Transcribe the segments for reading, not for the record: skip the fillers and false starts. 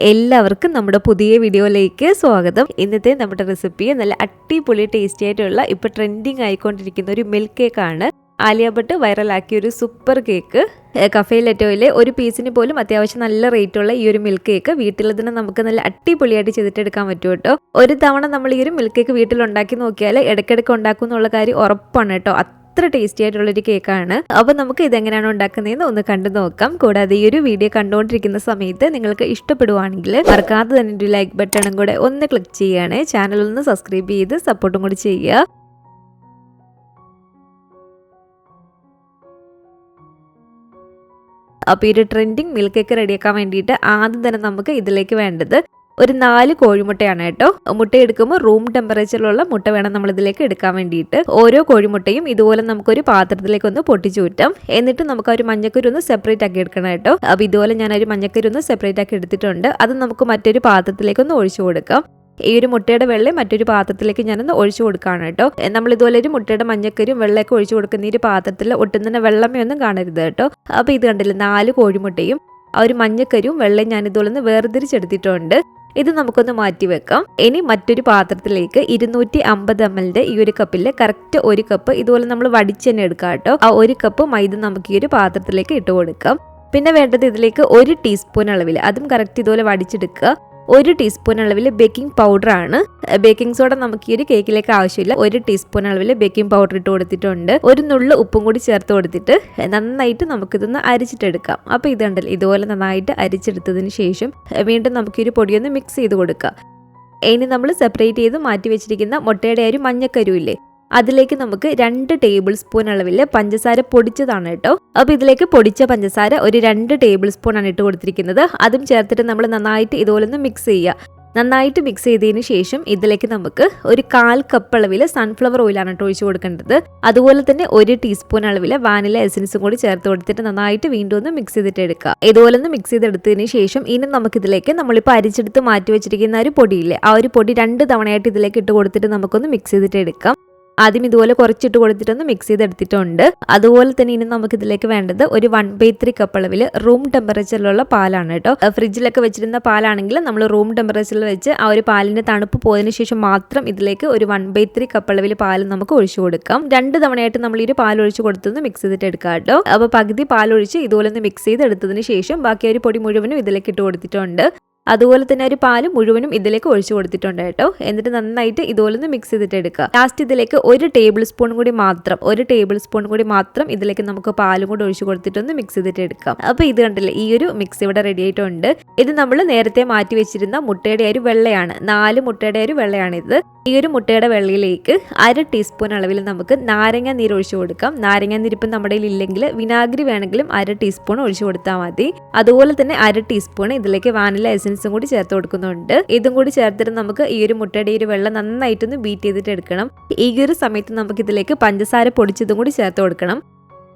എല്ലാവർക്കും നമ്മുടെ പുതിയ വീഡിയോയിലേക്ക് സ്വാഗതം. ഇന്നത്തെ നമ്മുടെ റെസിപ്പി നല്ല അടിപൊളി ടേസ്റ്റി ആയിട്ടുള്ള ഇപ്പോൾ ട്രെൻഡിങ് ആയിക്കൊണ്ടിരിക്കുന്ന ഒരു മിൽക്ക് കേക്കാണ്. ആലിയ ഭട്ട് വൈറലാക്കിയ ഒരു സൂപ്പർ കേക്ക്. കഫേ ലെറ്റോയിലെ ഒരു പീസിന് പോലും അത്യാവശ്യം നല്ല റേറ്റുള്ള ഈ ഒരു മിൽക്ക് കേക്ക് വീട്ടിൽ തന്നെ നമുക്ക് നല്ല അടിപൊളിയായിട്ട് ചെയ്തിട്ടെടുക്കാൻ പറ്റും കേട്ടോ. ഒരു തവണ നമ്മൾ ഈ ഒരു മിൽക്ക് കേക്ക് വീട്ടിൽ ഉണ്ടാക്കി നോക്കിയാൽ ഇടയ്ക്കിടയ്ക്ക് ഉണ്ടാക്കും എന്നുള്ള കാര്യം ഉറപ്പാണ് കേട്ടോ. അത്ര ടേസ്റ്റി ആയിട്ടുള്ളൊരു കേക്കാണ്. അപ്പോൾ നമുക്ക് ഇതെങ്ങനെയാണ് ഉണ്ടാക്കുന്നതെന്ന് ഒന്ന് കണ്ടു നോക്കാം. കൂടാതെ ഈ ഒരു വീഡിയോ കണ്ടുകൊണ്ടിരിക്കുന്ന സമയത്ത് നിങ്ങൾക്ക് ഇഷ്ടപ്പെടുവാണെങ്കിൽ മറക്കാതെ തന്നെ ഒരു ലൈക്ക് ബട്ടണും കൂടെ ഒന്ന് ക്ലിക്ക് ചെയ്യുകയാണേ. ചാനൽ ഒന്ന് സബ്സ്ക്രൈബ് ചെയ്ത് സപ്പോർട്ടും കൂടി ചെയ്യുക. അപ്പോൾ ഈ ഒരു ട്രെൻഡിങ് മിൽക്ക് കേക്ക് റെഡിയാക്കാൻ വേണ്ടിയിട്ട് ആദ്യം തന്നെ നമുക്ക് ഇതിലേക്ക് വേണ്ടത് ഒരു 4 കോഴിമുട്ടയാണ് കേട്ടോ. മുട്ട എടുക്കുമ്പോൾ റൂം ടെമ്പറേച്ചറിലുള്ള മുട്ട വേണം നമ്മൾ ഇതിലേക്ക് എടുക്കാൻ വേണ്ടിയിട്ട്. ഓരോ കോഴിമുട്ടയും ഇതുപോലെ നമുക്കൊരു പാത്രത്തിലേക്ക് ഒന്ന് പൊട്ടിച്ചൂറ്റാം. എന്നിട്ട് നമുക്ക് ഒരു മഞ്ഞക്കരി ഒന്ന് സെപ്പറേറ്റ് ആക്കി എടുക്കണം കേട്ടോ. അപ്പോൾ ഇതുപോലെ ഞാനൊരു മഞ്ഞക്കരി ഒന്ന് സെപ്പറേറ്റ് ആക്കി എടുത്തിട്ടുണ്ട്. അത് നമുക്ക് മറ്റൊരു പാത്രത്തിലേക്ക് ഒന്ന് ഒഴിച്ചു കൊടുക്കാം. ഈ ഒരു മുട്ടയുടെ വെള്ളം മറ്റൊരു പാത്രത്തിലേക്ക് ഞാനൊന്ന് ഒഴിച്ചു കൊടുക്കുകയാണ് കേട്ടോ. നമ്മൾ ഇതുപോലെ ഒരു മുട്ടയുടെ മഞ്ഞക്കരിയും വെള്ളമൊക്കെ ഒഴിച്ചു കൊടുക്കുന്ന ഈ ഒരു പാത്രത്തിൽ ഒട്ടും തന്നെ വെള്ളമേ ഒന്നും കാണരുത് കേട്ടോ. അപ്പോൾ ഇത് കണ്ടില്ല, 4 കോഴിമുട്ടയും ആ ഒരു മഞ്ഞക്കരിയും വെള്ളം ഞാൻ ഇതുപോലെ ഒന്ന് വേർതിരിച്ചെടുത്തിട്ടുണ്ട്. ഇത് നമുക്കൊന്ന് മാറ്റി വെക്കാം. ഇനി മറ്റൊരു പാത്രത്തിലേക്ക് 250 ml ഈ ഒരു കപ്പിൽ കറക്റ്റ് 1 കപ്പ് ഇതുപോലെ നമ്മൾ വടിച്ച് തന്നെ എടുക്കാം കേട്ടോ. ആ 1 കപ്പ് മൈദ നമുക്ക് ഈ ഒരു പാത്രത്തിലേക്ക് ഇട്ട് കൊടുക്കാം. പിന്നെ വേണ്ടത് ഇതിലേക്ക് 1 ടീസ്പൂൺ അളവിൽ, അതും കറക്റ്റ് ഇതുപോലെ വടിച്ചെടുക്കുക. 1 ടീസ്പൂൺ അളവിൽ ബേക്കിംഗ് പൗഡർ ആണ്. ബേക്കിംഗ് സോഡ നമുക്ക് ഈ ഒരു കേക്കിലേക്ക് ആവശ്യമില്ല. 1 ടീസ്പൂൺ അളവിൽ ബേക്കിംഗ് പൗഡർ ഇട്ട് കൊടുത്തിട്ടുണ്ട്. ഒരു നുള്ളു ഉപ്പും കൂടി ചേർത്ത് കൊടുത്തിട്ട് നന്നായിട്ട് നമുക്കിതൊന്ന് അരിച്ചിട്ടെടുക്കാം. അപ്പോൾ ഇതുണ്ടല്ലോ, ഇതുപോലെ നന്നായിട്ട് അരിച്ചെടുത്തതിന് ശേഷം വീണ്ടും നമുക്ക് ഈ ഒരു പൊടിയൊന്ന് മിക്സ് ചെയ്ത് കൊടുക്കാം. ഇനി നമ്മൾ സെപ്പറേറ്റ് ചെയ്ത് മാറ്റി വെച്ചിരിക്കുന്ന മുട്ടയുടെ ഒരു മഞ്ഞക്കരുവില്ലേ, അതിലേക്ക് നമുക്ക് 2 ടേബിൾ സ്പൂൺ അളവിൽ പഞ്ചസാര പൊടിച്ചതാണ് കേട്ടോ. അപ്പോൾ ഇതിലേക്ക് പൊടിച്ച പഞ്ചസാര ഒരു 2 ടേബിൾ സ്പൂൺ ആണ് ഇട്ട് കൊടുത്തിരിക്കുന്നത്. അതും ചേർത്തിട്ട് നമ്മൾ നന്നായിട്ട് ഇതുപോലെ ഒന്ന് മിക്സ് ചെയ്യുക. നന്നായിട്ട് മിക്സ് ചെയ്തതിന് ശേഷം ഇതിലേക്ക് നമുക്ക് ഒരു 1/4 കപ്പ് അളവിൽ സൺഫ്ലവർ ഓയിലാണ് കേട്ടോ ഒഴിച്ചു കൊടുക്കേണ്ടത്. അതുപോലെ തന്നെ 1 ടീസ്പൂൺ അളവിൽ വാനില എസൻസും കൂടി ചേർത്ത് കൊടുത്തിട്ട് നന്നായിട്ട് വീണ്ടും ഒന്ന് മിക്സ് ചെയ്തിട്ട് എടുക്കുക. ഇതുപോലെ ഒന്ന് മിക്സ് ചെയ്തെടുത്തതിന് ശേഷം ഇനി നമുക്കിതിലേക്ക് നമ്മളിപ്പോൾ അരിച്ചെടുത്ത് മാറ്റി വെച്ചിരിക്കുന്ന ഒരു പൊടിയില്ലേ, ആ ഒരു പൊടി 2 തവണയായിട്ട് ഇതിലേക്ക് ഇട്ട് കൊടുത്തിട്ട് നമുക്കൊന്ന് മിക്സ് ചെയ്തിട്ട് എടുക്കാം. ആദ്യം ഇതുപോലെ കുറച്ചിട്ട് കൊടുത്തിട്ടൊന്ന് മിക്സ് ചെയ്തെടുത്തിട്ടുണ്ട്. അതുപോലെ തന്നെ ഇനി നമുക്ക് ഇതിലേക്ക് വേണ്ടത് ഒരു 1/3 കപ്പ് അളവിൽ റൂം ടെമ്പറേച്ചറിലുള്ള പാലാണ് കേട്ടോ. ഫ്രിഡ്ജിലൊക്കെ വെച്ചിരുന്ന പാലാണെങ്കിൽ നമ്മൾ റൂം ടെമ്പറേച്ചറിൽ വെച്ച് ആ ഒരു പാലിന്റെ തണുപ്പ് പോയതിനു ശേഷം മാത്രം ഇതിലേക്ക് ഒരു 1/3 കപ്പ് അളവിൽ പാൽ നമുക്ക് ഒഴിച്ചു കൊടുക്കാം. 2 തവണയായിട്ട് നമ്മൾ ഈ ഒരു പാൽ ഒഴിച്ചു കൊടുത്തൊന്ന് മിക്സ് ചെയ്തിട്ട് എടുക്കാം കേട്ടോ. അപ്പോൾ പകുതി പാലൊഴിച്ച് ഇതുപോലെ ഒന്ന് മിക്സ് ചെയ്തെടുത്തതിന് ശേഷം ബാക്കി ഒരു പൊടി മുഴുവനും ഇതിലേക്ക് ഇട്ട് കൊടുത്തിട്ടുണ്ട്. അതുപോലെ തന്നെ ഒരു പാല് മുഴുവനും ഇതിലേക്ക് ഒഴിച്ചു കൊടുത്തിട്ടുണ്ട് കേട്ടോ. എന്നിട്ട് നന്നായിട്ട് ഇതുപോലെ ഒന്ന് മിക്സ് ചെയ്തിട്ട് എടുക്കുക. ലാസ്റ്റ് ഇതിലേക്ക് 1 ടേബിൾ സ്പൂൺ കൂടി മാത്രം ഇതിലേക്ക് നമുക്ക് പാലും കൂടി ഒഴിച്ചു കൊടുത്തിട്ടൊന്ന് മിക്സ് ചെയ്തിട്ട് എടുക്കാം. അപ്പോൾ ഇത് കണ്ടില്ലേ, ഈ ഒരു മിക്സ് ഇവിടെ റെഡി ആയിട്ടുണ്ട്. ഇത് നമ്മൾ നേരത്തെ മാറ്റി വെച്ചിരുന്ന മുട്ടയുടെ ഒരു വെള്ളയാണ്, 4 മുട്ടയുടെ ഒരു വെള്ളയാണ് ഇത്. ഈ ഒരു മുട്ടയുടെ വെള്ളയിലേക്ക് 1/2 ടീസ്പൂൺ അളവിൽ നമുക്ക് നാരങ്ങ നീര് ഒഴിച്ചു കൊടുക്കാം. നാരങ്ങ നീരിപ്പം നമ്മുടെ ഇല്ലെങ്കിൽ വിനാഗിരി വേണമെങ്കിലും 1/2 ടീസ്പൂൺ ഒഴിച്ചു കൊടുത്താൽ മതി. അതുപോലെ തന്നെ 1/2 ടീസ്പൂൺ ഇതിലേക്ക് വാനില എസൻസും കൂടി ചേർത്ത് കൊടുക്കുന്നുണ്ട്. ഇതും കൂടി ചേർത്തിട്ട് നമുക്ക് ഈ ഒരു മുട്ടയുടെ ഒരു വെള്ളം നന്നായിട്ടൊന്ന് ബീറ്റ് ചെയ്തിട്ട് എടുക്കണം. ഈ ഒരു സമയത്ത് നമുക്ക് ഇതിലേക്ക് പഞ്ചസാര പൊടിച്ചതും കൂടി ചേർത്ത് കൊടുക്കണം.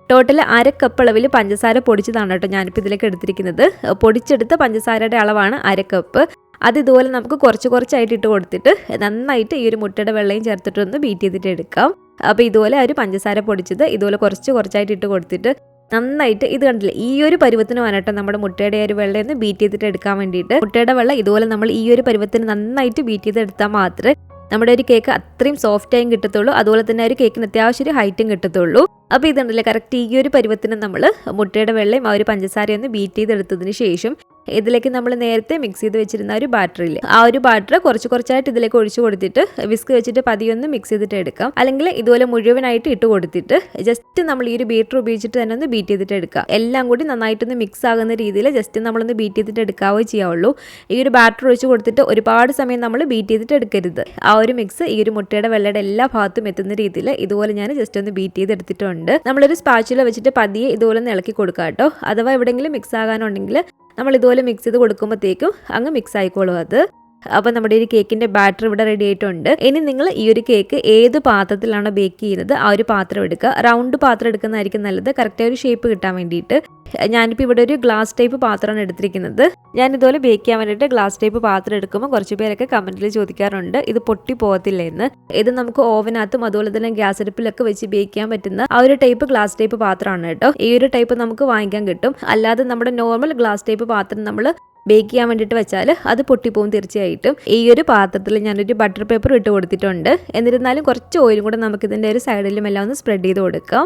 ടോട്ടൽ 1/2 കപ്പ് അളവിൽ പഞ്ചസാര പൊടിച്ചതാണ് കേട്ടോ ഞാനിപ്പോൾ ഇതിലേക്ക് എടുത്തിരിക്കുന്നത്. പൊടിച്ചെടുത്ത പഞ്ചസാരയുടെ അളവാണ് 1/2 കപ്പ്. അത് ഇതുപോലെ നമുക്ക് കുറച്ചായിട്ട് ഇട്ട് കൊടുത്തിട്ട് നന്നായിട്ട് ഈ ഒരു മുട്ടയുടെ വെള്ളയും ചേർത്തിട്ടൊന്ന് ബീറ്റ് ചെയ്തിട്ട് എടുക്കാം. അപ്പോൾ ഇതുപോലെ ഒരു പഞ്ചസാര പൊടിച്ചത് ഇതുപോലെ കുറച്ചായിട്ട് ഇട്ട് കൊടുത്തിട്ട് നന്നായിട്ട്, ഇത് കണ്ടില്ലേ, ഈ ഒരു പരുവത്തിന് വേണട്ടോ നമ്മുടെ മുട്ടയുടെ ഒരു വെള്ളം ഒന്ന് ബീറ്റ് ചെയ്തിട്ട് എടുക്കാൻ വേണ്ടിയിട്ട്. മുട്ടയുടെ വെള്ളം ഇതുപോലെ നമ്മൾ ഈ ഒരു പരുവത്തിന് നന്നായിട്ട് ബീറ്റ് ചെയ്തെടുത്താൽ മാത്രമേ നമ്മുടെ ഒരു കേക്ക് അത്രയും സോഫ്റ്റ് ആയും കിട്ടത്തുള്ളൂ. അതുപോലെ തന്നെ ഒരു കേക്കിന് അത്യാവശ്യം ഒരു ഹൈറ്റും കിട്ടത്തുള്ളൂ. അപ്പോൾ ഇതുണ്ടല്ലേ, കറക്റ്റ് ഈ ഒരു പരുവത്തിന് നമ്മൾ മുട്ടയുടെ വെള്ളയും ആ ഒരു പഞ്ചസാരയൊന്ന് ബീറ്റ് ചെയ്തെടുത്തതിന് ശേഷം ഇതിലേക്ക് നമ്മൾ നേരത്തെ മിക്സ് ചെയ്ത് വെച്ചിരുന്ന ഒരു ബാറ്ററില്ലേ, ആ ഒരു ബാറ്റർ കുറച്ചായിട്ട് ഇതിലേക്ക് ഒഴിച്ചു കൊടുത്തിട്ട് വിസ്ക് വെച്ചിട്ട് പതിയൊന്ന് മിക്സ് ചെയ്തിട്ട് എടുക്കാം. അല്ലെങ്കിൽ ഇതുപോലെ മുഴുവനായിട്ട് ഇട്ട് കൊടുത്തിട്ട് ജസ്റ്റ് നമ്മൾ ഈ ഒരു ബീറ്റർ ഉപയോഗിച്ചിട്ട് തന്നെ ഒന്ന് ബീറ്റ് ചെയ്തിട്ട് എടുക്കാം. എല്ലാം കൂടി നന്നായിട്ടൊന്ന് മിക്സ് ആകുന്ന രീതിയിൽ ജസ്റ്റ് നമ്മളൊന്ന് ബീറ്റ് ചെയ്തിട്ട് എടുക്കാവേ ചെയ്യാവുള്ളൂ. ഈ ഒരു ബാറ്റർ ഒഴിച്ച് കൊടുത്തിട്ട് ഒരുപാട് സമയം നമ്മൾ ബീറ്റ് ചെയ്തിട്ട് എടുക്കരുത്. ആ ഒരു മിക്സ് ഈ ഒരു മുട്ടയുടെ വെള്ളയുടെ എല്ലാ ഭാഗത്തും എത്തുന്ന രീതിയിൽ ഇതുപോലെ ഞാൻ ജസ്റ്റ് ഒന്ന് ബീറ്റ് ചെയ്തെടുത്തിട്ടുണ്ട്. നമ്മളൊരു സ്പാച്ചുല വെച്ചിട്ട് പതിയെ ഇതുപോലെ ഒന്ന് ഇളക്കി കൊടുക്കാം കേട്ടോ. അഥവാ എവിടെയെങ്കിലും മിക്സ് ആകാനുണ്ടെങ്കിൽ നമ്മൾ ഇതുപോലെ മിക്സ് ചെയ്ത് കൊടുക്കുമ്പോഴത്തേക്കും അങ്ങ് മിക്സ് ആയിക്കോളും അത്. അപ്പോൾ നമ്മുടെ ഒരു കേക്കിന്റെ ബാറ്റർ ഇവിടെ റെഡി ആയിട്ടുണ്ട്. ഇനി നിങ്ങൾ ഈ ഒരു കേക്ക് ഏത് പാത്രത്തിലാണോ ബേക്ക് ചെയ്യുന്നത് ആ ഒരു പാത്രം എടുക്കുക. റൗണ്ട് പാത്രം എടുക്കുന്നതായിരിക്കും നല്ലത്, കറക്റ്റ് ഒരു ഷേപ്പ് കിട്ടാൻ വേണ്ടിയിട്ട്. ഞാനിപ്പോൾ ഇവിടെ ഒരു ഗ്ലാസ് ടൈപ്പ് പാത്രമാണ് എടുത്തിരിക്കുന്നത്. ഞാൻ ഇതുപോലെ ബേക്ക് ചെയ്യാൻ വേണ്ടിയിട്ട് ഗ്ലാസ് ടൈപ്പ് പാത്രം എടുക്കുമ്പോൾ കുറച്ച് പേരൊക്കെ കമന്റിൽ ചോദിക്കാറുണ്ട് ഇത് പൊട്ടി പോകത്തില്ല എന്ന്. ഇത് നമുക്ക് ഓവനകത്തും അതുപോലെ തന്നെ ഗ്യാസ് അടുപ്പിലൊക്കെ വെച്ച് ബേക്ക് ചെയ്യാൻ പറ്റുന്ന ആ ഒരു ടൈപ്പ് ഗ്ലാസ് ടൈപ്പ് പാത്രമാണ് കേട്ടോ. ഈ ഒരു ടൈപ്പ് നമുക്ക് വാങ്ങിക്കാൻ കിട്ടും. അല്ലാതെ നമ്മുടെ നോർമൽ ഗ്ലാസ് ടൈപ്പ് പാത്രം നമ്മൾ ബേക്ക് ചെയ്യാൻ വേണ്ടിയിട്ട് വെച്ചാൽ അത് പൊട്ടിപ്പോവും തീർച്ചയായിട്ടും. ഈ ഒരു പാത്രത്തിൽ ഞാനൊരു ബട്ടർ പേപ്പർ ഇട്ട് കൊടുത്തിട്ടുണ്ട്. എന്നിരുന്നാലും കുറച്ച് ഓയിലും കൂടെ നമുക്കിതിൻ്റെ ഒരു സൈഡിലും എല്ലാം ഒന്ന് സ്പ്രെഡ് ചെയ്ത് കൊടുക്കാം.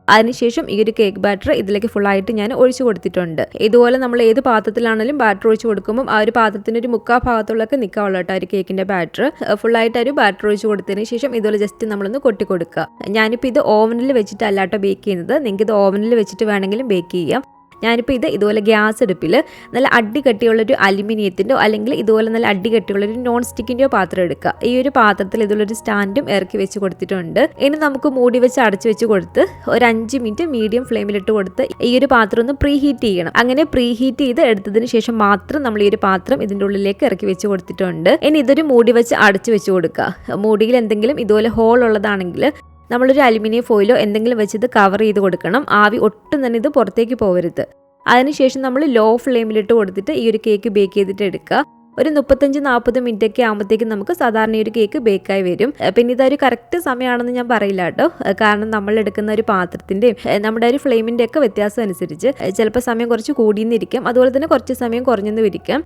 അതിനുശേഷം ഈ ഒരു കേക്ക് ബാറ്റർ ഇതിലേക്ക് ഫുള്ളായിട്ട് ഞാൻ ഒഴിച്ചു കൊടുത്തിട്ടുണ്ട്. ഇതുപോലെ നമ്മൾ ഏത് പാത്രത്തിലാണെങ്കിലും ബാറ്റർ ഒഴിച്ച് കൊടുക്കുമ്പോൾ ആ ഒരു പാത്രത്തിൻ്റെ ഒരു മുക്കാൽ ഭാഗത്തുള്ളൊക്കെ നിൽക്കാവുള്ളൂ കേട്ടോ ഒരു കേക്കിൻ്റെ ബാറ്റർ. ഫുള്ളായിട്ട് ഒരു ബാറ്റർ ഒഴിച്ച് കൊടുത്തതിന് ശേഷം ഇതുപോലെ ജസ്റ്റ് നമ്മളൊന്ന് കൊട്ടി കൊടുക്കുക. ഞാനിപ്പോൾ ഇത് ഓവനിൽ വെച്ചിട്ടല്ല കേട്ടോ ബേക്ക് ചെയ്യുന്നത്. നിങ്ങൾക്ക് ഇത് ഓവനിൽ വെച്ചിട്ട് വേണമെങ്കിലും ബേക്ക് ചെയ്യാം. ഞാനിപ്പോൾ ഇതുപോലെ ഗ്യാസ് അടുപ്പിൽ നല്ല അടികട്ടിയുള്ളൊരു അലുമിനിയത്തിൻ്റെയോ അല്ലെങ്കിൽ ഇതുപോലെ നല്ല അടികട്ടിയുള്ളൊരു നോൺ സ്റ്റിക്കിൻ്റെയോ പാത്രം എടുക്കുക. ഈ ഒരു പാത്രത്തിൽ ഇതുള്ളൊരു സ്റ്റാൻഡും ഇറക്കി വെച്ച് കൊടുത്തിട്ടുണ്ട്. ഇനി നമുക്ക് മൂടി വെച്ച് അടച്ചു വെച്ച് കൊടുത്ത് ഒരു 5 മിനിറ്റ് മീഡിയം ഫ്ലെയിമിലിട്ട് കൊടുത്ത് ഈ ഒരു പാത്രം ഒന്ന് പ്രീ ഹീറ്റ് ചെയ്യണം. അങ്ങനെ പ്രീ ഹീറ്റ് ചെയ്ത് എടുത്തതിന് ശേഷം മാത്രം നമ്മൾ ഈ ഒരു പാത്രം ഇതിൻ്റെ ഉള്ളിലേക്ക് ഇറക്കി വെച്ച് കൊടുത്തിട്ടുണ്ട്. ഇനി ഇതൊരു മൂടി വെച്ച് അടച്ചു വെച്ച് കൊടുക്കുക. മൂടിയിൽ എന്തെങ്കിലും ഇതുപോലെ ഹോൾ ഉള്ളതാണെങ്കിൽ നമ്മളൊരു അലുമിനിയം ഫോയിലോ എന്തെങ്കിലും വെച്ച് ഇത് കവർ ചെയ്ത് കൊടുക്കണം. ആവി ഒട്ടും തന്നെ ഇത് പുറത്തേക്ക് പോകരുത്. അതിനുശേഷം നമ്മൾ ലോ ഫ്ലെയിമിലിട്ട് കൊടുത്തിട്ട് ഈ ഒരു കേക്ക് ബേക്ക് ചെയ്തിട്ട് എടുക്കുക. ഒരു 35-40 മിനിറ്റ് ഒക്കെ ആകുമ്പോഴത്തേക്കും നമുക്ക് സാധാരണ ഒരു കേക്ക് ബേക്കായി വരും. പിന്നെ ഇതൊരു കറക്റ്റ് സമയമാണെന്ന് ഞാൻ പറയില്ല കേട്ടോ. കാരണം നമ്മൾ എടുക്കുന്ന ഒരു പാത്രത്തിൻ്റെയും നമ്മുടെ ഒരു ഫ്ലെയിമിൻ്റെ ഒക്കെ വ്യത്യാസം അനുസരിച്ച് ചിലപ്പോൾ സമയം കുറച്ച് കൂടിയെന്നിരിക്കും, അതുപോലെ തന്നെ കുറച്ച് സമയം കുറഞ്ഞെന്ന് ഇരിക്കാം.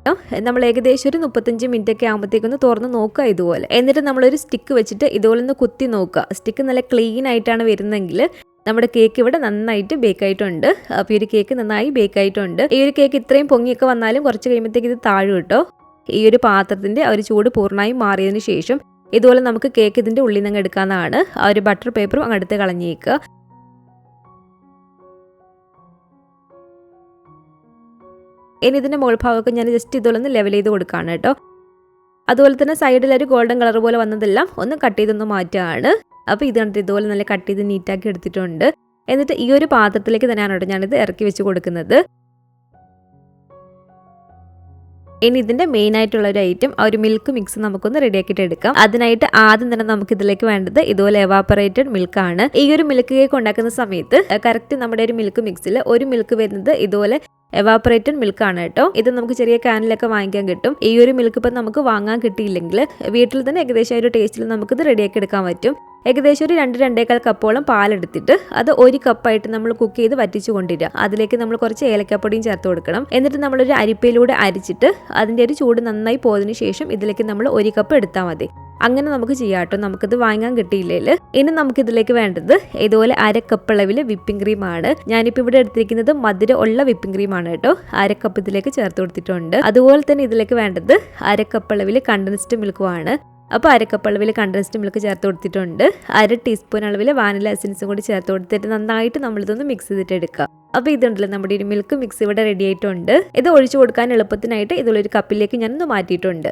നമ്മൾ ഏകദേശം ഒരു 35 മിനിറ്റ് ഒക്കെ ആകുമ്പോഴത്തേക്കൊന്ന് തുറന്ന് നോക്കുക ഇതുപോലെ. എന്നിട്ട് നമ്മളൊരു സ്റ്റിക്ക് വെച്ചിട്ട് ഇതുപോലെ ഒന്ന് കുത്തി നോക്കുക. സ്റ്റിക്ക് നല്ല ക്ലീൻ ആയിട്ടാണ് വരുന്നതെങ്കിൽ നമ്മുടെ കേക്ക് ഇവിടെ നന്നായിട്ട് ബേക്കായിട്ടുണ്ട്. അപ്പോൾ ഈ ഒരു കേക്ക് നന്നായി ബേക്കായിട്ടുണ്ട്. ഈ ഒരു കേക്ക് ഇത്രയും പൊങ്ങിയൊക്കെ വന്നാലും കുറച്ച് കഴിയുമ്പോഴത്തേക്ക് ഇത് താഴും കേട്ടോ. ഈ ഒരു പാത്രത്തിൻ്റെ ആ ഒരു ചൂട് പൂർണ്ണമായും മാറിയതിന് ശേഷം ഇതുപോലെ നമുക്ക് കേക്ക് ഇതിൻ്റെ ഉള്ളിൽ നിന്ന് എടുക്കാവുന്നതാണ്. ആ ഒരു ബട്ടർ പേപ്പറും അങ്ങടുത്ത് കളഞ്ഞേക്കുക. ഇനി ഇതിൻ്റെ മുകൾ ഭാഗമൊക്കെ ഞാൻ ജസ്റ്റ് ഇതുപോലെ ഒന്ന് ലെവൽ ചെയ്ത് കൊടുക്കുകയാണ് കേട്ടോ. അതുപോലെ തന്നെ സൈഡിലൊരു ഗോൾഡൻ കളർ പോലെ വന്നതെല്ലാം ഒന്ന് കട്ട് ചെയ്തൊന്ന് മാറ്റുകയാണ്. അപ്പോൾ ഇത് കണ്ടിട്ട് ഇതുപോലെ നല്ല കട്ട് ചെയ്ത് നീറ്റാക്കി എടുത്തിട്ടുണ്ട്. എന്നിട്ട് ഈ ഒരു പാത്രത്തിലേക്ക് തന്നെയാണ് കേട്ടോ ഞാനിത് ഇറക്കി വെച്ച് കൊടുക്കുന്നത്. ഇനി ഇതിൻ്റെ മെയിൻ ആയിട്ടുള്ള ഒരു ഐറ്റം ആ ഒരു മിൽക്ക് മിക്സ് നമുക്കൊന്ന് റെഡിയാക്കിയിട്ട് എടുക്കാം. അതിനായിട്ട് ആദ്യം തന്നെ നമുക്ക് ഇതിലേക്ക് വേണ്ടത് ഇതുപോലെ എവാപ്പറേറ്റഡ് മിൽക്കാണ്. ഈ ഒരു മിൽക്ക് കേക്ക് ഉണ്ടാക്കുന്ന സമയത്ത് കറക്റ്റ് നമ്മുടെ ഒരു മിൽക്ക് മിക്സിൽ ഒരു മിൽക്ക് വരുന്നത് ഇതുപോലെ എവാപ്പറേറ്റഡ് മിൽക്കാണ് കേട്ടോ. ഇത് നമുക്ക് ചെറിയ കാനിലൊക്കെ വാങ്ങിക്കാൻ കിട്ടും. ഈ ഒരു മിൽക്ക് ഇപ്പം നമുക്ക് വാങ്ങാൻ കിട്ടിയില്ലെങ്കിൽ വീട്ടിൽ തന്നെ ഏകദേശം ഒരു ടേസ്റ്റിൽ നമുക്കിത് റെഡിയാക്കി എടുക്കാൻ പറ്റും. ഏകദേശം ഒരു 2-2.25 കപ്പോളം പാലെടുത്തിട്ട് അത് 1 കപ്പായിട്ട് നമ്മൾ കുക്ക് ചെയ്ത് വറ്റിച്ചു കൊണ്ടിരിക്കുക. അതിലേക്ക് നമ്മൾ കുറച്ച് ഏലക്കപ്പൊടിയും ചേർത്ത് കൊടുക്കണം. എന്നിട്ട് നമ്മളൊരു അരിപ്പയിലൂടെ അരിച്ചിട്ട് അതിൻ്റെ ഒരു ചൂട് നന്നായി പോയതിനു ശേഷം ഇതിലേക്ക് നമ്മൾ 1 കപ്പ് എടുത്താൽ മതി. അങ്ങനെ നമുക്ക് ചെയ്യാം കേട്ടോ. നമുക്കിത് വാങ്ങാൻ കിട്ടിയില്ലെങ്കിൽ ഇനി നമുക്കിതിലേക്ക് വേണ്ടത് ഇതുപോലെ 1/2 കപ്പ് അളവിൽ വിപ്പിംഗ് ക്രീമാണ്. ഞാനിപ്പോൾ ഇവിടെ എടുത്തിരിക്കുന്നത് മധുരം ഉള്ള വിപ്പിംഗ് ക്രീമാണ് കേട്ടോ. 1/2 കപ്പ് ഇതിലേക്ക് ചേർത്ത് കൊടുത്തിട്ടുണ്ട്. അതുപോലെ തന്നെ ഇതിലേക്ക് വേണ്ടത് 1/2 കപ്പ് അളവിൽ കണ്ടൻസ്ഡ് മിൽക്കുമാണ്. അപ്പോൾ 1/2 കപ്പ് അളവിൽ കണ്ടൻസ്ഡ് മിൽക്ക് ചേർത്ത് കൊടുത്തിട്ടുണ്ട്. 1/2 ടീസ്പൂൺ അളവിൽ വാനില എസൻസും കൂടി ചേർത്ത് കൊടുത്തിട്ട് നന്നായിട്ട് നമ്മളിതൊന്ന് മിക്സ് ചെയ്തിട്ട് എടുക്കാം. അപ്പോൾ ഇതുണ്ടല്ലോ നമ്മുടെ ഒരു മിൽക്ക് മിക്സ് ഇവിടെ റെഡി ആയിട്ടുണ്ട്. ഇത് ഒഴിച്ചു കൊടുക്കാൻ എളുപ്പത്തിനായിട്ട് ഇതുള്ളൊരു കപ്പിലേക്ക് ഞാനൊന്ന് മാറ്റിയിട്ടുണ്ട്.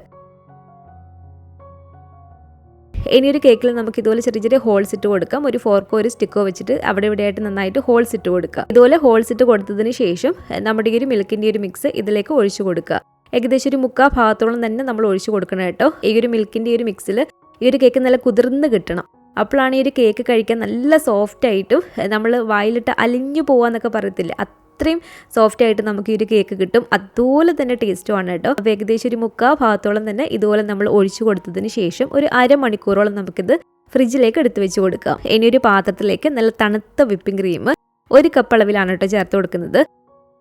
ഇനി ഒരു കേക്കിൽ നമുക്ക് ഇതുപോലെ ചെറിയ ചെറിയ ഹോൾസ് ഇട്ട് കൊടുക്കാം. ഒരു ഫോർക്കോ ഒരു സ്റ്റിക്കോ വെച്ചിട്ട് അവിടെ ഇവിടെയായിട്ട് നന്നായിട്ട് ഹോൾസ് ഇട്ട് കൊടുക്കുക. ഇതുപോലെ ഹോൾസ് ഇട്ട് കൊടുത്തതിന് ശേഷം നമ്മുടെ ഈ ഒരു മിൽക്കിൻ്റെ ഒരു മിക്സ് ഇതിലേക്ക് ഒഴിച്ചു കൊടുക്കുക. ഏകദേശം ഒരു 3/4 ഭാഗത്തോളം തന്നെ നമ്മൾ ഒഴിച്ചു കൊടുക്കണം കേട്ടോ. ഈ ഒരു മിൽക്കിൻ്റെ ഒരു മിക്സിൽ ഈ ഒരു കേക്ക് നല്ല കുതിർന്ന് കിട്ടണം. അപ്പോഴാണ് ഈ ഒരു കേക്ക് കഴിക്കാൻ നല്ല സോഫ്റ്റ് ആയിട്ടും നമ്മൾ വായിലിട്ട് അലിഞ്ഞു പോവാന്നൊക്കെ പറയത്തില്ലേ, അത്രയും സോഫ്റ്റ് ആയിട്ട് നമുക്ക് ഈ ഒരു കേക്ക് കിട്ടും. അതുപോലെ തന്നെ ടേസ്റ്റുമാണ് കേട്ടോ. അപ്പോൾ ഏകദേശം ഒരു 3/4 ഭാഗത്തോളം തന്നെ ഇതുപോലെ നമ്മൾ ഒഴിച്ചു കൊടുത്തതിന് ശേഷം ഒരു 1/2 മണിക്കൂറോളം നമുക്കിത് ഫ്രിഡ്ജിലേക്ക് എടുത്ത് വെച്ച് കൊടുക്കാം. ഇനി ഒരു പാത്രത്തിലേക്ക് നല്ല തണുത്ത വിപ്പിംഗ് ക്രീം 1 കപ്പ് അളവിലാണ് കേട്ടോ ചേർത്ത് കൊടുക്കുന്നത്.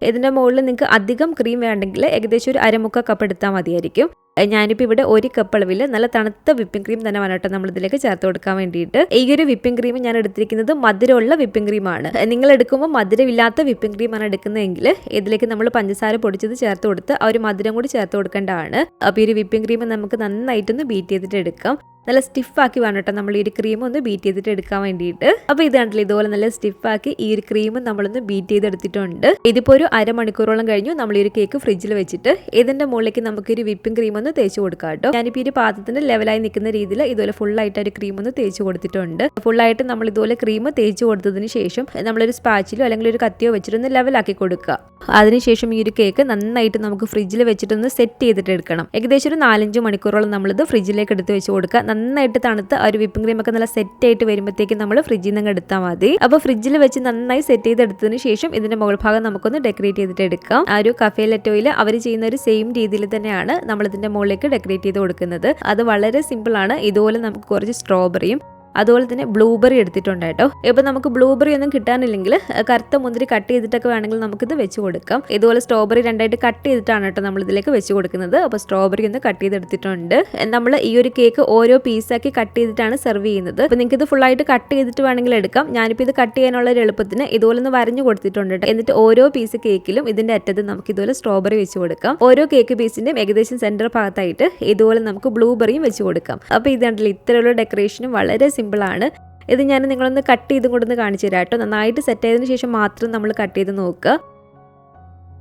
ഇതിൻ്റെ മുകളിൽ നിങ്ങൾക്ക് അധികം ക്രീം വേണ്ടെങ്കിൽ ഏകദേശം ഒരു 1/4 കപ്പ് എടുത്താൽ മതിയായിരിക്കും. ഞാനിപ്പോൾ ഇവിടെ 1 കപ്പ് അളവിൽ നല്ല തണുത്ത വിപ്പിംഗ് ക്രീം തന്നെ വേണം കേട്ടോ നമ്മളിതിലേക്ക് ചേർത്ത് കൊടുക്കാൻ വേണ്ടിയിട്ട്. ഈ ഒരു വിപ്പിംഗ് ക്രീം ഞാൻ എടുത്തിരിക്കുന്നത് മധുരമുള്ള വിപ്പിംഗ് ക്രീമാണ്. നിങ്ങൾ എടുക്കുമ്പോൾ മധുരമില്ലാത്ത വിപ്പിംഗ് ക്രീമാണ് എടുക്കുന്നതെങ്കിൽ ഇതിലേക്ക് നമ്മൾ പഞ്ചസാര പൊടിച്ചത് ചേർത്ത് കൊടുത്ത് ആ ഒരു മധുരം കൂടി ചേർത്ത് കൊടുക്കേണ്ടതാണ്. അപ്പോൾ ഈ ഒരു വിപ്പിംഗ് ക്രീം നമുക്ക് നന്നായിട്ടൊന്ന് ബീറ്റ് ചെയ്തിട്ട് എടുക്കാം. നല്ല സ്റ്റിഫാക്കി വേണം കേട്ടോ നമ്മൾ ഈ ഒരു ക്രീം ഒന്ന് ബീറ്റ് ചെയ്തിട്ട് എടുക്കാൻ വേണ്ടിയിട്ട്. അപ്പോൾ ഇത് കണ്ടില്ല, ഇതുപോലെ നല്ല സ്റ്റിഫാക്കി ഈ ഒരു ക്രീം നമ്മളൊന്ന് ബീറ്റ് ചെയ്തെടുത്തിട്ടുണ്ട്. ഇതിപ്പോൾ ഒരു 1/2 മണിക്കൂറോളം കഴിഞ്ഞു നമ്മൾ ഈ ഒരു കേക്ക് ഫ്രിഡ്ജിൽ വെച്ചിട്ട് ഇതിൻ്റെ മുകളിലേക്ക് നമുക്ക് ഒരു വിപ്പിംഗ് ക്രീം ഒന്ന് തേച്ച് കൊടുക്കാം കേട്ടോ. ഞാനിപ്പോൾ ഈ ഒരു പാത്രത്തിന്റെ ലെവലായി നിൽക്കുന്ന രീതിയിൽ ഇതുപോലെ ഫുള്ളായിട്ട് ഒരു ക്രീം ഒന്ന് തേച്ച് കൊടുത്തിട്ടുണ്ട്. ഫുള്ളായിട്ട് നമ്മൾ ഇതുപോലെ ക്രീം തേച്ച് കൊടുത്തതിന് ശേഷം നമ്മളൊരു സ്പാച്ചിലോ അല്ലെങ്കിൽ ഒരു കത്തിയോ വെച്ചിട്ടൊന്ന് ലെവലാക്കി കൊടുക്കുക. അതിനുശേഷം ഈ ഒരു കേക്ക് നന്നായിട്ട് നമുക്ക് ഫ്രിഡ്ജിൽ വെച്ചിട്ടൊന്ന് സെറ്റ് ചെയ്തിട്ട് എടുക്കണം. ഏകദേശം ഒരു 4-5 മണിക്കൂറോളം നമ്മളിത് ഫ്രിഡ്ജിലേക്ക് എടുത്ത് വെച്ച് കൊടുക്കുക. നന്നായിട്ട് തണുത്ത് ആ ഒരു വിപ്പിംഗ് ക്രീം ഒക്കെ നല്ല സെറ്റ് ആയിട്ട് വരുമ്പോഴത്തേക്കും നമ്മൾ ഫ്രിഡ്ജിൽ നിന്ന് എടുത്താൽ മതി. അപ്പോൾ ഫ്രിഡ്ജിൽ വെച്ച് നന്നായി സെറ്റ് ചെയ്തെടുത്തതിന് ശേഷം ഇതിന്റെ മുകൾ ഭാഗം നമുക്കൊന്ന് ഡെക്കറേറ്റ് ചെയ്തിട്ട് എടുക്കാം. ആ ഒരു കഫേ ലറ്റോയിൽ അവർ ചെയ്യുന്ന ഒരു സെയിം രീതിയിൽ തന്നെയാണ് നമ്മൾ ഇതിന്റെ മുകളിലേക്ക് ഡെക്കറേറ്റ് ചെയ്ത് കൊടുക്കുന്നത്. അത് വളരെ സിമ്പിൾ ആണ്. ഇതുപോലെ നമുക്ക് കുറച്ച് സ്ട്രോബെറിയും അതുപോലെ തന്നെ ബ്ലൂബെറി എടുത്തിട്ടുണ്ട് കേട്ടോ. ഇപ്പം നമുക്ക് ബ്ലൂബെറി ഒന്നും കിട്ടാനില്ലെങ്കിൽ കറുത്ത മുന്തിരി കട്ട് ചെയ്തിട്ടൊക്കെ വേണമെങ്കിൽ നമുക്കിത് വെച്ച് കൊടുക്കാം. ഇതുപോലെ സ്ട്രോബെറി രണ്ടായിട്ട് കട്ട് ചെയ്തിട്ടാണ് കേട്ടോ നമ്മൾ ഇതിലേക്ക് വെച്ച് കൊടുക്കുന്നത്. അപ്പോൾ സ്ട്രോബെറി ഒന്ന് കട്ട് ചെയ്തെടുത്തിട്ടുണ്ട്. നമ്മൾ ഈ ഒരു കേക്ക് ഓരോ പീസാക്കി കട്ട് ചെയ്തിട്ടാണ് സെർവ് ചെയ്യുന്നത്. അപ്പോൾ നിങ്ങൾക്ക് ഇത് ഫുള്ളായിട്ട് കട്ട് ചെയ്തിട്ട് വേണമെങ്കിൽ എടുക്കാം. ഞാനിപ്പോൾ ഇത് കട്ട് ചെയ്യാനുള്ള ഒരു എളുപ്പത്തിന് ഇതുപോലെ ഒന്ന് വരഞ്ഞു കൊടുത്തിട്ടുണ്ട് കേട്ടോ. എന്നിട്ട് ഓരോ പീസ് കേക്കിലും ഇതിൻ്റെ അറ്റത്ത് നമുക്ക് ഇതുപോലെ സ്ട്രോബെറി വെച്ച് കൊടുക്കാം. ഓരോ കേക്ക് പീസിൻ്റെയും ഏകദേശം സെൻറ്റർ ഭാഗത്തായിട്ട് ഇതുപോലെ നമുക്ക് ബ്ലൂബെറിയും വെച്ച് കൊടുക്കാം. അപ്പോൾ ഇത് കണ്ടില്ല, ഇത്തരമുള്ള ഡെക്കറേഷനും വളരെ സിമ്പിളാണ്. ഇത് ഞാൻ നിങ്ങളൊന്ന് കട്ട് ചെയ്തും കൊണ്ടൊന്ന് കാണിച്ചു തരാം കേട്ടോ. നന്നായിട്ട് സെറ്റ് ആയതിനു ശേഷം മാത്രം നമ്മൾ കട്ട് ചെയ്ത് നോക്കുക.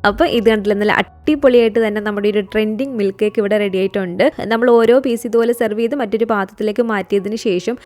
അപ്പോൾ ഇത് കണ്ടില്ല, നല്ല അടിപൊളിയായിട്ട് തന്നെ നമ്മുടെ ഒരു ട്രെൻഡിങ് മിൽക്ക് കേക്ക് ഇവിടെ റെഡി ആയിട്ടുണ്ട്. നമ്മൾ ഓരോ പീസ് ഇതുപോലെ സെർവ് ചെയ്ത് മറ്റൊരു പാത്രത്തിലേക്ക് മാറ്റിയതിന് ശേഷം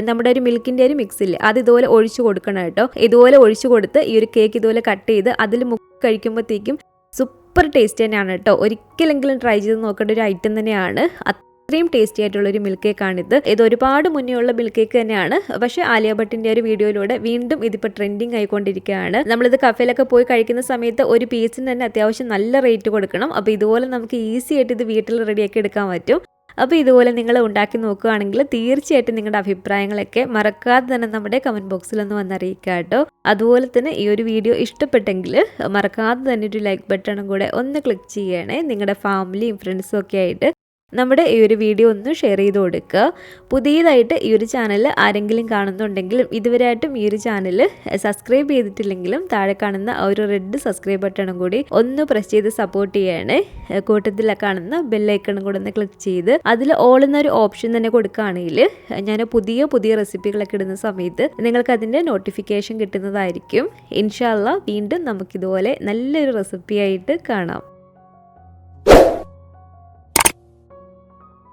നമ്മുടെ ഒരു മിൽക്കിൻ്റെ ഒരു മിക്സ് ഇല്ലേ, അത് ഇതുപോലെ ഒഴിച്ചു കൊടുക്കണം കേട്ടോ. ഇതുപോലെ ഒഴിച്ചു കൊടുത്ത് ഈ ഒരു കേക്ക് ഇതുപോലെ കട്ട് ചെയ്ത് അതിൽ മുക്കി കഴിക്കുമ്പോഴത്തേക്കും സൂപ്പർ ടേസ്റ്റ് തന്നെയാണ് കേട്ടോ. ഒരിക്കലെങ്കിലും ട്രൈ ചെയ്ത് നോക്കേണ്ട ഒരു ഐറ്റം തന്നെയാണ്. അത്രയും ടേസ്റ്റി ആയിട്ടുള്ളൊരു മിൽക്ക് കേക്കാണിത്. ഇത് ഒരുപാട് മുന്നേ ഉള്ള മിൽക്ക് കേക്ക് തന്നെയാണ്. പക്ഷേ ആലിയ ഭട്ടിൻ്റെ ഒരു വീഡിയോയിലൂടെ വീണ്ടും ഇതിപ്പോൾ ട്രെൻഡിങ് ആയിക്കൊണ്ടിരിക്കുകയാണ്. നമ്മളിത് കഫേയിലൊക്കെ പോയി കഴിക്കുന്ന സമയത്ത് ഒരു പീസിന് തന്നെ അത്യാവശ്യം നല്ല റേറ്റ് കൊടുക്കണം. അപ്പോൾ ഇതുപോലെ നമുക്ക് ഈസി ആയിട്ട് ഇത് വീട്ടിൽ റെഡിയാക്കി എടുക്കാൻ പറ്റും. അപ്പോൾ ഇതുപോലെ നിങ്ങൾ ഉണ്ടാക്കി നോക്കുകയാണെങ്കിൽ തീർച്ചയായിട്ടും നിങ്ങളുടെ അഭിപ്രായങ്ങളൊക്കെ മറക്കാതെ തന്നെ നമ്മുടെ കമൻറ്റ് ബോക്സിലൊന്ന് വന്നറിയിക്കുക കേട്ടോ. അതുപോലെ തന്നെ ഈ ഒരു വീഡിയോ ഇഷ്ടപ്പെട്ടെങ്കിൽ മറക്കാതെ തന്നെ ഒരു ലൈക്ക് ബട്ടണും കൂടെ ഒന്ന് ക്ലിക്ക് ചെയ്യണേ. നിങ്ങളുടെ ഫാമിലിയും ഫ്രണ്ട്സും ഒക്കെ ആയിട്ട് നമ്മുടെ ഈ ഒരു വീഡിയോ ഒന്ന് ഷെയർ ചെയ്ത് കൊടുക്കുക. പുതിയതായിട്ട് ഈ ഒരു ചാനൽ ആരെങ്കിലും കാണുന്നുണ്ടെങ്കിലും ഇതുവരെയായിട്ടും ഈ ഒരു ചാനൽ സബ്സ്ക്രൈബ് ചെയ്തിട്ടില്ലെങ്കിലും താഴെ കാണുന്ന ആ ഒരു റെഡ് സബ്സ്ക്രൈബ് ബട്ടണും കൂടി ഒന്ന് പ്രസ് ചെയ്ത് സപ്പോർട്ട് ചെയ്യണേ. കൂട്ടത്തിൽ കാണുന്ന ബെല്ലൈക്കണും കൂടെ ഒന്ന് ക്ലിക്ക് ചെയ്ത് അതിൽ ഓൾ എന്നൊരു ഓപ്ഷൻ തന്നെ കൊടുക്കുകയാണെങ്കിൽ ഞാൻ പുതിയ റെസിപ്പികളൊക്കെ ഇടുന്ന സമയത്ത് നിങ്ങൾക്ക് അതിൻ്റെ നോട്ടിഫിക്കേഷൻ കിട്ടുന്നതായിരിക്കും. ഇൻഷാ അല്ലാഹ് വീണ്ടും നമുക്കിതുപോലെ നല്ലൊരു റെസിപ്പിയായിട്ട് കാണാം.